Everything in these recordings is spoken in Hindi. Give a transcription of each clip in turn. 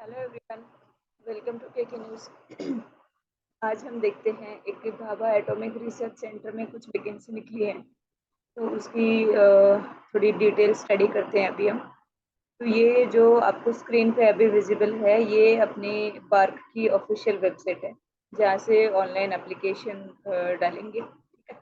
Hello everyone, welcome to KK news. आज हम देखते हैं एक भाभा एटॉमिक रिसर्च सेंटर में कुछ वैकेंसी निकली है, तो उसकी थोड़ी डिटेल स्टडी करते हैं अभी हम। तो ये जो आपको स्क्रीन पे अभी विजिबल है, ये अपने बार्क की ऑफिशियल वेबसाइट है, जहाँ से ऑनलाइन एप्लीकेशन डालेंगे। ठीक है,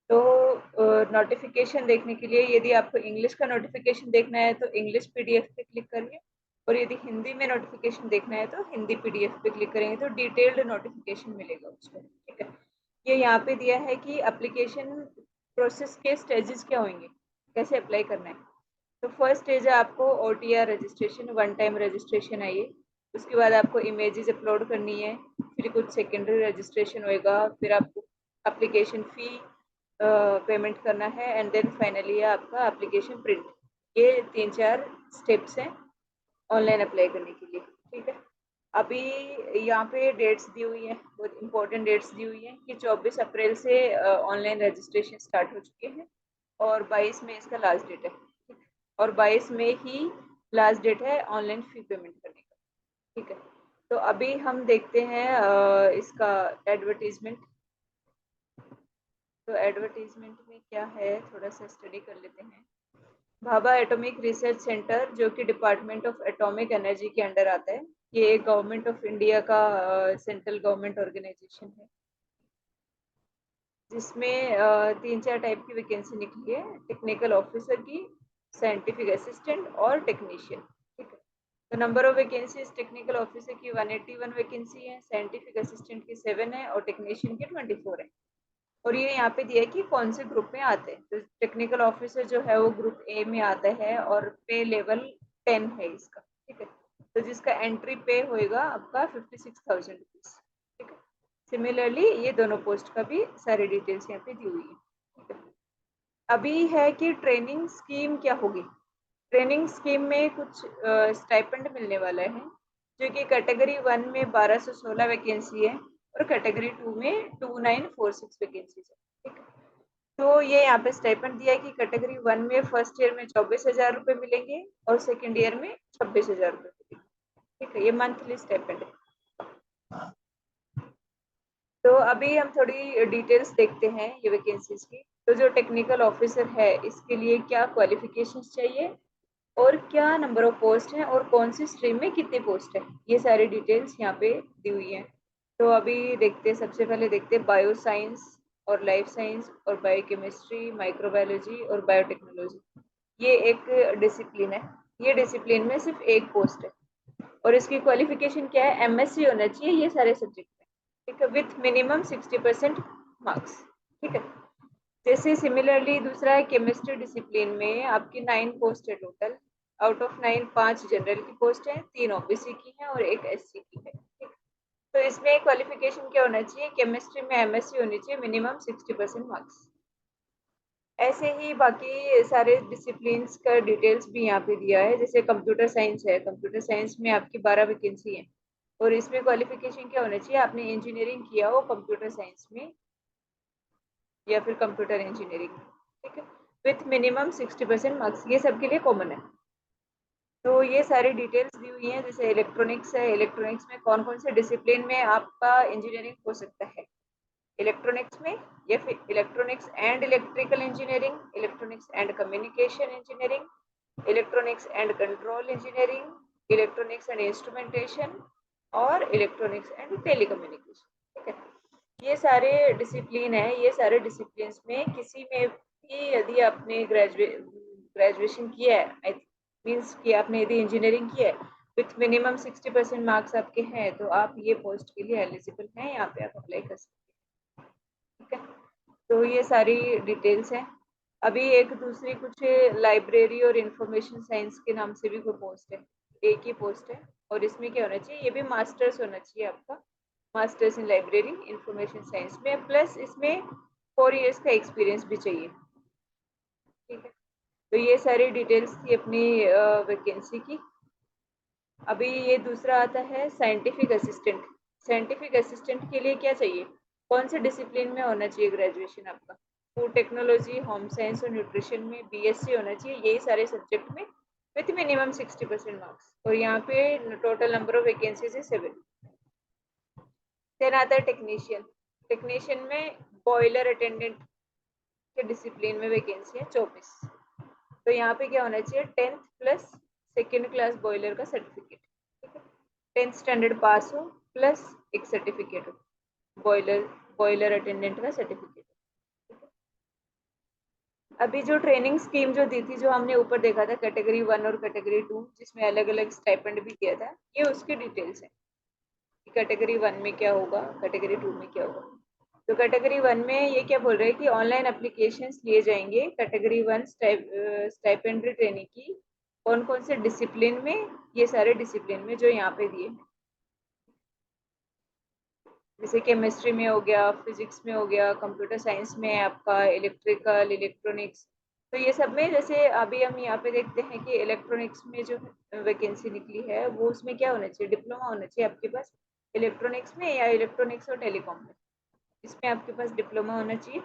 तो नोटिफिकेशन देखने के लिए यदि आपको इंग्लिश का नोटिफिकेशन देखना है तो इंग्लिश पीडीएफ पे क्लिक करिए, और यदि हिंदी में नोटिफिकेशन देखना है तो हिंदी पीडीएफ पे क्लिक करेंगे तो डिटेल्ड नोटिफिकेशन मिलेगा उसको। ठीक है, ये यहाँ पे दिया है कि एप्लीकेशन प्रोसेस के स्टेजेस क्या होंगे, कैसे अप्लाई करना है। तो फर्स्ट स्टेज है आपको OTR registration, one time registration है ये। उसके बाद आपको इमेजेस अपलोड करनी है, फिर कुछ सेकेंडरी रजिस्ट्रेशन होएगा, फिर आपको एप्लीकेशन फ़ी पेमेंट करना है, एंड देन फाइनली है आपका एप्लीकेशन प्रिंट। ये 3-4 स्टेप्स हैं ऑनलाइन अप्लाई करने के लिए। ठीक है, अभी यहाँ पे डेट्स दी हुई हैं, बहुत इंपॉर्टेंट डेट्स दी हुई हैं कि 24 अप्रैल से ऑनलाइन रजिस्ट्रेशन स्टार्ट हो चुके हैं और 22 में इसका लास्ट डेट है। और 22 में ही लास्ट डेट है ऑनलाइन फी पेमेंट करने का। ठीक है, तो अभी हम देखते हैं इसका एडवर्टीजमेंट। तो एडवर्टीजमेंट में क्या है, थोड़ा सा स्टडी कर लेते हैं। भाभा एटॉमिक रिसर्च सेंटर, जो कि डिपार्टमेंट ऑफ एटॉमिक एनर्जी के अंडर आता है, ये एक गवर्नमेंट ऑफ इंडिया का सेंट्रल गवर्नमेंट ऑर्गेनाइजेशन है, जिसमें 3-4 टाइप की वैकेंसी निकली है, टेक्निकल ऑफिसर की, साइंटिफिक असिस्टेंट और टेक्नीशियन। ठीक है, तो number of vacancies technical officer की 181 वैकेंसी है, साइंटिफिक असिस्टेंट की 7 है और टेक्नीशियन की 24 है। और ये यहाँ पे दिया है कि कौन से ग्रुप में आते हैं। तो टेक्निकल ऑफिसर जो है वो ग्रुप ए में आता है और पे लेवल 10 है इसका। ठीक है, तो जिसका एंट्री पे होएगा आपका 56,000 रुपीज। ठीक है, सिमिलरली ये दोनों पोस्ट का भी सारी डिटेल्स यहाँ पे दी हुई है। ठीक है, अभी है कि ट्रेनिंग स्कीम क्या होगी। ट्रेनिंग स्कीम में कुछ स्टाइपेंड मिलने वाला है, जो कि कैटेगरी 1 में 1216 वैकेंसी है और कैटेगरी 2 में 2946 वैकेंसी है। ठीक है, तो ये यहाँ पे स्टाइपेंड दिया है कि कैटेगरी 1 में फर्स्ट ईयर में 24,000 रुपये मिलेंगे और सेकेंड ईयर में 26,000 रुपये मिलेंगे। ठीक है, ये मंथली स्टाइपेंड है। तो अभी हम थोड़ी डिटेल्स देखते हैं ये वैकेंसीज की। तो जो टेक्निकल ऑफिसर है, इसके लिए क्या क्वालिफिकेशंस चाहिए और क्या नंबर ऑफ पोस्ट है और कौन सी स्ट्रीम में कितनी पोस्ट है, ये सारी डिटेल्स यहाँ पे दी हुई हैं। तो अभी देखते हैं, सबसे पहले देखते हैं बायो साइंस और लाइफ साइंस और बायोकेमिस्ट्री, माइक्रोबायोलॉजी और बायोटेक्नोलॉजी। ये एक डिसिप्लिन है, ये डिसिप्लिन में सिर्फ एक पोस्ट है और इसकी क्वालिफिकेशन क्या है, एमएससी होना चाहिए ये सारे सब्जेक्ट में। ठीक है, विथ मिनिमम 60% मार्क्स। ठीक है, जैसे सिमिलरली दूसरा है केमिस्ट्री डिसिप्लिन में आपकी 9 पोस्ट है टोटल। आउट ऑफ 9 5 जनरल की पोस्ट है, 3 ओबीसी की है और एक एससी की है। ठीक, तो इसमें क्वालिफिकेशन क्या होना चाहिए, केमिस्ट्री में एमएससी होनी चाहिए, मिनिमम 60% मार्क्स। ऐसे ही बाकी सारे डिसिप्लिन्स का डिटेल्स भी यहाँ पे दिया है। जैसे कंप्यूटर साइंस है, कंप्यूटर साइंस में आपकी 12 वैकेंसी है और इसमें क्वालिफिकेशन क्या होना चाहिए, आपने इंजीनियरिंग किया हो कंप्यूटर साइंस में या फिर कंप्यूटर इंजीनियरिंग। ठीक है, विथ मिनिमम 60% मार्क्स, ये सबके लिए कॉमन है। तो ये सारी डिटेल्स दी हुई हैं। जैसे इलेक्ट्रॉनिक्स है, इलेक्ट्रॉनिक्स में कौन कौन से डिसिप्लिन में आपका इंजीनियरिंग हो सकता है इलेक्ट्रॉनिक्स में, या फिर electronics and electrical engineering, electronics and communication engineering, electronics and control engineering, electronics and instrumentation और इलेक्ट्रॉनिक्स एंड टेलीकम्युनिकेशन। ठीक है, ये सारे डिसिप्लिन है। ये सारे डिसिप्लिन में किसी में भी यदि आपने ग्रेजुएशन किया है, मीन्स कि आपने यदि इंजीनियरिंग की है विथ मिनिमम 60% मार्क्स आपके हैं, तो आप ये पोस्ट के लिए एलिजिबल हैं, यहाँ पे आप अप्लाई कर सकते हैं। ठीक है, तो ये सारी डिटेल्स हैं। अभी एक दूसरी कुछ लाइब्रेरी और इंफॉर्मेशन साइंस के नाम से भी कोई पोस्ट है, एक ही पोस्ट है और इसमें क्या होना चाहिए, ये भी मास्टर्स होना चाहिए आपका, masters in library information science में, प्लस इसमें 4 इयर्स का एक्सपीरियंस भी चाहिए। ठीक है, तो ये सारी डिटेल्स थी अपनी वैकेंसी की। अभी ये दूसरा आता है साइंटिफिक असिस्टेंट। साइंटिफिक असिस्टेंट के लिए क्या चाहिए, कौन से डिसिप्लिन में होना चाहिए ग्रेजुएशन आपका, फूड टेक्नोलॉजी, होम साइंस और न्यूट्रिशन में बीएससी होना चाहिए, यही सारे सब्जेक्ट में विथ मिनिमम 60% मार्क्स, और यहाँ पे टोटल नंबर ऑफ वैकेंसीज है 7। देन आता है टेक्नीशियन। टेक्नीशियन में बॉयलर अटेंडेंट के डिसिप्लिन में वैकेंसी है 24। तो यहाँ पे क्या होना चाहिए, 10th plus second class boiler का सर्टिफिकेट, ठीक है। 10th स्टैंडर्ड पास हो प्लस एक सर्टिफिकेट हो, बॉयलर बॉयलर अटेंडेंट का सर्टिफिकेट। अभी जो ट्रेनिंग स्कीम जो दी थी, जो हमने ऊपर देखा था कैटेगरी 1 और कैटेगरी 2, जिसमें अलग अलग स्टाइपेंड भी किया था, ये उसकी डिटेल्स है। कैटेगरी 1 में क्या होगा, कैटेगरी 2 में क्या होगा। तो कैटेगरी 1 में ये क्या बोल रहे हैं कि ऑनलाइन एप्लीकेशंस लिए जाएंगे कैटेगरी 1 स्टाइपेंड्री ट्रेनिंग की। कौन कौन से डिसिप्लिन में, ये सारे डिसिप्लिन में जो यहाँ पे दिए हैं, जैसे केमिस्ट्री में हो गया, फिजिक्स में हो गया, कंप्यूटर साइंस में आपका इलेक्ट्रिकल, इलेक्ट्रॉनिक्स। तो ये सब में जैसे अभी हम यहाँ पे देखते हैं कि इलेक्ट्रॉनिक्स में जो वैकेंसी निकली है, वो उसमें क्या होना चाहिए, डिप्लोमा होना चाहिए आपके पास इलेक्ट्रॉनिक्स में, या इलेक्ट्रॉनिक्स और टेलीकॉम में, इसमें आपके पास डिप्लोमा होना चाहिए।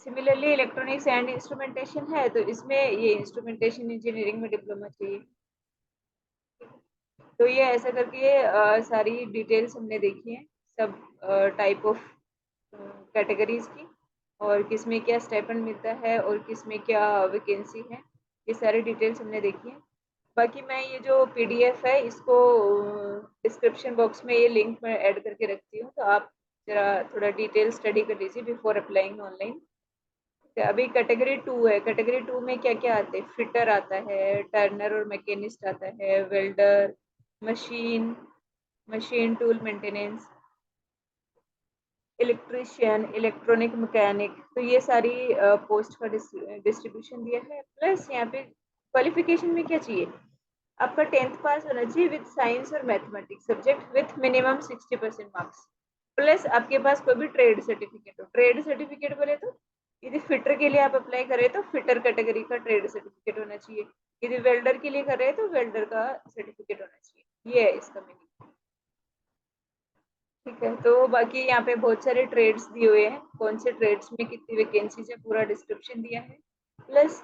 सिमिलरली इलेक्ट्रॉनिक्स एंड इंस्ट्रूमेंटेशन है, तो इसमें ये इंस्ट्रूमेंटेशन इंजीनियरिंग में डिप्लोमा चाहिए। तो ये ऐसा करके सारी डिटेल्स हमने देखी है, सब टाइप ऑफ कैटेगरीज की, और किस में क्या स्टाइपेंड मिलता है और किस में क्या वैकेंसी है, ये सारी डिटेल्स हमने देखी है। बाकी मैं ये जो पीडीएफ है, इसको डिस्क्रिप्शन बॉक्स में ये लिंक मैं ऐड करके रखती हूँ, तो आप जरा थोड़ा डिटेल स्टडी कर लीजिए बिफोर अप्लाइंग ऑनलाइन। अभी कैटेगरी 2 है, कैटेगरी 2 में क्या क्या आते हैं, फिटर आता है, टर्नर और मैकेनिस्ट आता है, welder, machine machine tool maintenance, electrician, electronic mechanic. तो ये सारी पोस्ट का डिस्ट्रीब्यूशन दिया है। प्लस यहाँ पे क्वालिफिकेशन में क्या चाहिए, आपका 10th पास होना चाहिए विद साइंस और mathematics subject with minimum 60% marks, plus आपके पास कोई भी ट्रेड सर्टिफिकेट हो। ट्रेड सर्टिफिकेट बोले तो यदि फिटर के लिए आप अप्लाई करें तो फिटर कैटेगरी का ट्रेड सर्टिफिकेट होना चाहिए, यदि वेल्डर के लिए कर रहे हैं तो वेल्डर का सर्टिफिकेट होना चाहिए, ये है इसका मीनिंग। ठीक है, तो बाकी यहाँ पे बहुत सारे ट्रेड्स दिए हुए हैं, कौन से ट्रेड्स में कितनी वैकेंसीज है, पूरा डिस्क्रिप्शन दिया है। प्लस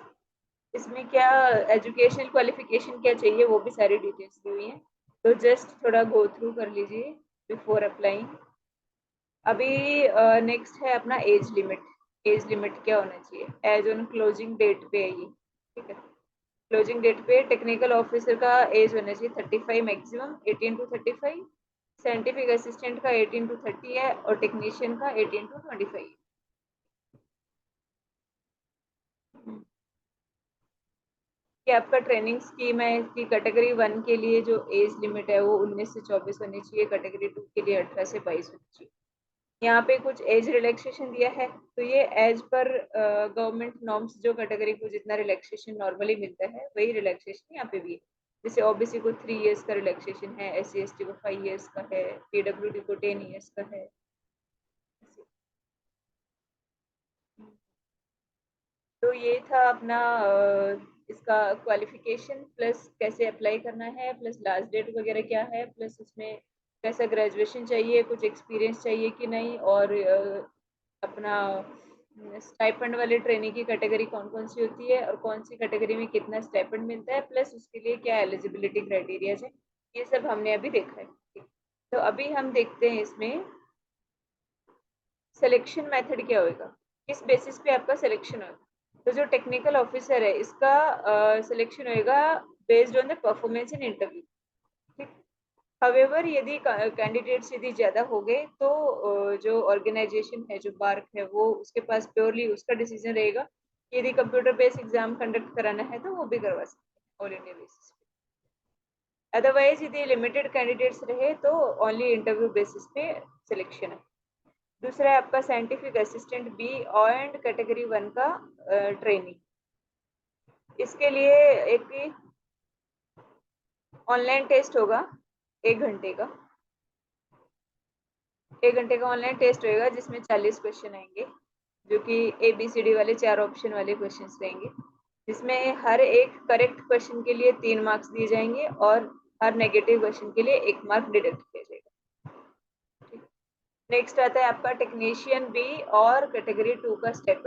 इसमें क्या एजुकेशनल क्वालिफिकेशन क्या चाहिए, वो भी सारी डिटेल्स दी हुई है, तो जस्ट थोड़ा गो थ्रू कर लीजिए बिफोर अप्लाइंग। अभी नेक्स्ट है अपना एज लिमिट। एज लिमिट क्या होना चाहिए, एज ऑन क्लोजिंग डेट पे है ये, ठीक है। क्लोजिंग डेट पे टेक्निकल ऑफिसर का एज होना चाहिए 35 मैक्सिमम, 18 टू 35। साइंटिफिक असिस्टेंट का 18 टू 30 है, और टेक्नीशियन का 18 टू 25 है। कि आपका ट्रेनिंग स्कीम है कि कैटेगरी 1 के लिए जो एज लिमिट है वो 19 से 24 होनी चाहिए, कैटेगरी 2 के लिए 18 से 22 होनी चाहिए। यहाँ पे कुछ एज रिलैक्सेशन दिया है, तो ये एज पर गवर्नमेंट नॉर्म्स, जो कैटेगरी को जितना रिलैक्सेशन नॉर्मली मिलता है वही रिलैक्सेशन यहाँ पे भी है। जैसे ओबीसी को 3 इयर्स का रिलैक्सेशन है, SC ST को 5 इयर्स का है, PWD को 10 इयर्स का है। तो ये था अपना इसका क्वालिफिकेशन, प्लस कैसे अप्लाई करना है, प्लस लास्ट डेट वगैरह क्या है, प्लस उसमें कैसा ग्रेजुएशन चाहिए, कुछ एक्सपीरियंस चाहिए कि नहीं, और अपना स्टाइपेंड वाले ट्रेनिंग की कैटेगरी कौन कौन सी होती है, और कौन सी कैटेगरी में कितना स्टाइपेंड मिलता है, प्लस उसके लिए क्या एलिजिबिलिटी क्राइटेरिया है, ये सब हमने अभी देखा है। तो अभी हम देखते हैं इसमें सिलेक्शन मेथड क्या होगा, किस बेसिस पे आपका सिलेक्शन होगा। तो जो टेक्निकल ऑफिसर है, इसका सिलेक्शन होगा based on the performance in interview, ठीक। हावेवर यदि कैंडिडेट्स यदि ज्यादा हो गए तो जो ऑर्गेनाइजेशन है, जो बार्क है, वो उसके पास प्योरली उसका डिसीजन रहेगा। यदि कंप्यूटर बेस्ड एग्जाम कंडक्ट कराना है तो वो भी करवा सकते हैं ऑल इंडिया बेसिस पे। अदरवाइज यदि लिमिटेड कैंडिडेट्स रहे तो ओनली इंटरव्यू बेसिस पे सिलेक्शन है। दूसरा है आपका scientific assistant B and category 1 का ट्रेनिंग। इसके लिए एक ऑनलाइन टेस्ट होगा, 1 घंटे का। 1 घंटे का ऑनलाइन टेस्ट होगा, जिसमें 40 क्वेश्चन आएंगे, जो कि ABCD वाले 4 ऑप्शन वाले क्वेश्चन रहेंगे, जिसमें हर एक करेक्ट क्वेश्चन के लिए 3 मार्क्स दिए जाएंगे, और हर नेगेटिव क्वेश्चन के लिए 1 मार्क डिडक्ट किया जाएगा। नेक्स्ट आता है आपका टेक्नीशियन बी और कैटेगरी 2 का स्टेप।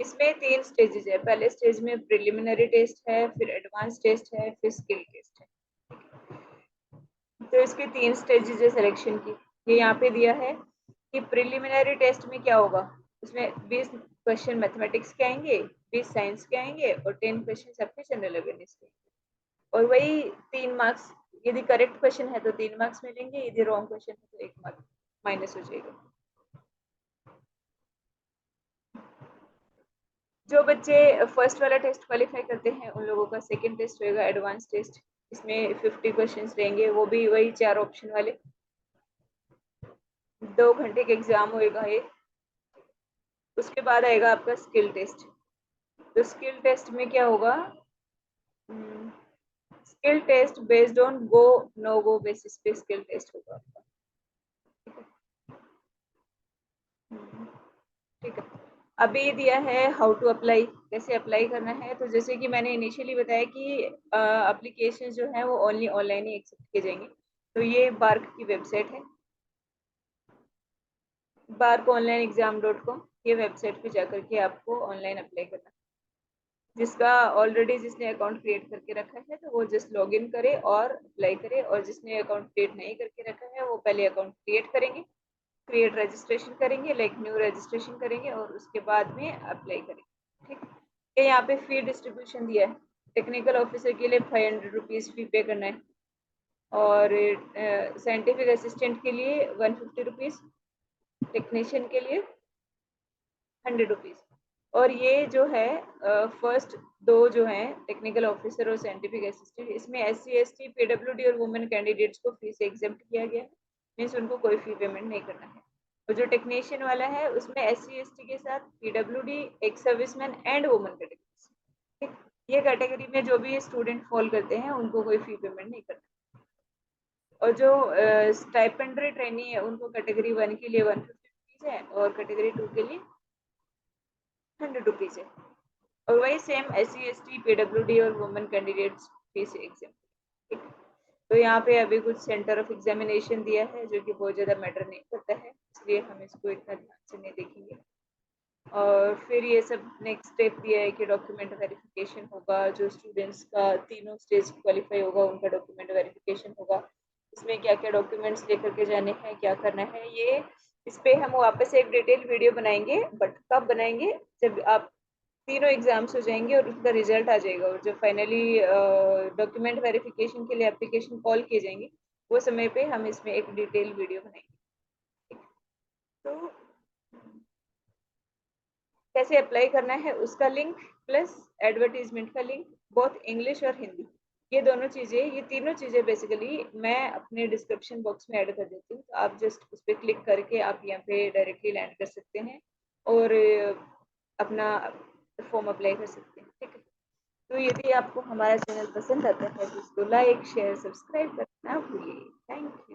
इसमें 3 स्टेजेस है। पहले स्टेज में प्रिलिमिनरी टेस्ट है, फिर एडवांस टेस्ट है, फिर स्किल टेस्ट है। तो इसके 3 स्टेजेस है सिलेक्शन की। ये यहाँ पे दिया है कि प्रिलिमिनरी टेस्ट में क्या होगा, उसमें 20 क्वेश्चन मैथमेटिक्स के आएंगे, 20 साइंस के आएंगे और 10 क्वेश्चन आपके जनरल अवेयरनेस के। और वही 3 मार्क्स, यदि करेक्ट क्वेश्चन है तो 3 मार्क्स मिलेंगे, यदि रॉन्ग क्वेश्चन है तो 1 मार्क माइनस हो जाएगा। जो बच्चे फर्स्ट वाला टेस्ट क्वालिफाई करते हैं उन लोगों का सेकंड टेस्ट होगा एडवांस टेस्ट। इसमें 50 क्वेश्चंस रहेंगे, वो भी वही 4 ऑप्शन वाले। 2 घंटे का एग्जाम होएगा ये। उसके बाद आएगा आपका स्किल टेस्ट। तो स्किल टेस्ट में क्या होगा, skill test based on go no go basis पे स्किल टेस्ट होगा आपका। ठीक है। अभी दिया है हाउ टू अप्लाई, कैसे अप्लाई करना है। तो जैसे कि मैंने इनिशियली बताया कि एप्लीकेशन जो है वो ओनली ऑनलाइन ही एक्सेप्ट किए जाएंगे। तो ये बार्क की वेबसाइट है, barkonlineexam.com। ये वेबसाइट पे जाकर के आपको ऑनलाइन अप्लाई करना है। जिसका ऑलरेडी जिसने अकाउंट क्रिएट करके रखा है तो वो जस्ट लॉग इन करे और अप्लाई करे, और जिसने अकाउंट क्रिएट नहीं करके रखा है वो पहले अकाउंट क्रिएट करेंगे, क्रिएट रजिस्ट्रेशन करेंगे, लाइक न्यू रजिस्ट्रेशन करेंगे और उसके बाद में अप्लाई करेंगे। ठीक। ये यहाँ पे फी डिस्ट्रीब्यूशन दिया है। टेक्निकल ऑफिसर के लिए 500 रुपीज फी पे करना है, और साइंटिफिक असिस्टेंट के लिए 150 रुपीज, टेक्नीशियन के लिए 100 रुपीज। और ये जो है फर्स्ट दो जो हैं टेक्निकल ऑफिसर और साइंटिफिक असिस्टेंट, इसमें SC ST PWD और वुमेन कैंडिडेट्स को फी से एग्जेम्प्ट किया गया है, मीन्स उनको कोई फी पेमेंट नहीं करना है। और जो टेक्नीशियन वाला है उसमें SC ST के साथ PWD, ex serviceman and women category. ये कैटेगरी में जो भी स्टूडेंट फॉल करते हैं उनको कोई फी पेमेंट नहीं करना। और जो स्टाइपेंडरी ट्रेनी है उनको कैटेगरी 1 के लिए 150 रुपीज है और कैटेगरी 2 के लिए 100 रुपीज है। और वही सेम SC ST PWD और वुमेन कैंडिडेट्स फीस एग्जाम। ठीक। तो यहाँ पे अभी कुछ सेंटर ऑफ एग्जामिनेशन दिया है जो कि बहुत ज़्यादा मैटर नहीं करता है, इसलिए हम इसको इतना ध्यान से नहीं देखेंगे। और फिर ये सब नेक्स्ट स्टेप दिया है कि डॉक्यूमेंट वेरिफिकेशन होगा। जो स्टूडेंट्स का तीनों स्टेज क्वालिफाई होगा उनका डॉक्यूमेंट वेरिफिकेशन होगा। इसमें क्या क्या डॉक्यूमेंट्स लेकर के जाने हैं, क्या करना है, ये इस पे हम वापस एक डिटेल वीडियो बनाएंगे। बट कब बनाएंगे, जब आप तीनों एग्जाम्स हो जाएंगे और उसका रिजल्ट आ जाएगा और जब फाइनली डॉक्यूमेंट वेरिफिकेशन के लिए एप्लीकेशन कॉल किए जाएंगे वो समय पे हम इसमें एक डिटेल वीडियो बनाएंगे। तो कैसे अप्लाई करना है उसका लिंक प्लस एडवर्टीजमेंट का लिंक, बोथ इंग्लिश और हिंदी, ये दोनों चीज़ें, ये तीनों चीज़ें बेसिकली मैं अपने डिस्क्रिप्शन बॉक्स में ऐड कर देती हूँ। तो आप जस्ट उस पर क्लिक करके आप यहाँ पे डायरेक्टली लैंड कर सकते हैं और अपना फॉर्म अप्लाई कर सकते हैं। ठीक है। तो यदि आपको हमारा चैनल पसंद आता है तो इसको लाइक शेयर सब्सक्राइब करना ना भूलिए। Thank you.